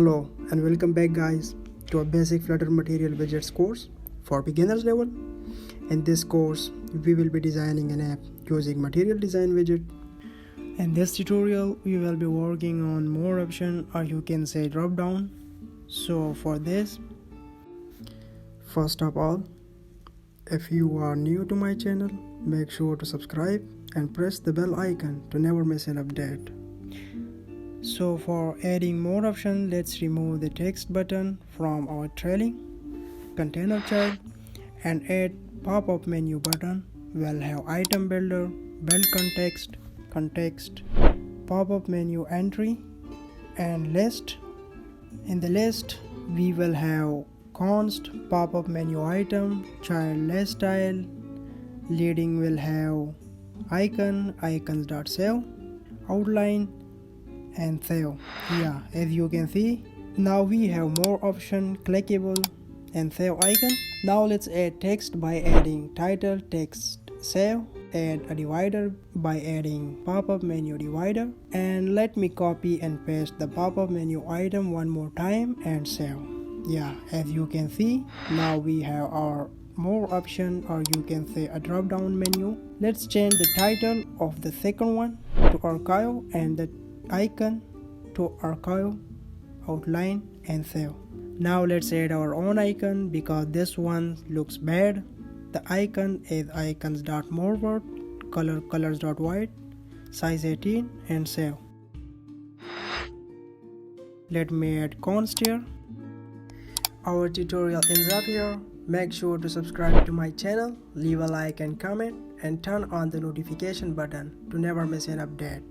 Hello and welcome back guys to a basic Flutter material widgets course for beginners level. In this course we will be designing an app using material design widget. In this tutorial we will be working on more option, or you can say drop down. So for this, first of all, if you are new to my channel, make sure to subscribe and press the bell icon to never miss an update. So for adding more options, let's remove the text button from our trailing container child and add pop-up menu button. We'll have item builder, build context, pop-up menu entry, and list. In the list we will have const, pop-up menu item, child list style, leading will have icons.save, outline, and save. As you can see, now we have more option, clickable and save icon. Now let's add text by adding title text save, add a divider by adding pop-up menu divider, and let me copy and paste the pop-up menu item one more time and save. As you can see, now we have our more option, or you can say a drop down menu. Let's change the title of the second one to archive and the icon to archive, outline, and save. Now let's add our own icon because this one looks bad. The icon is icons.moreword, colors.white, size 18, and save. Let me add const here. Our tutorial ends up here. Make sure to subscribe to my channel, leave a like and comment, and turn on the notification button to never miss an update.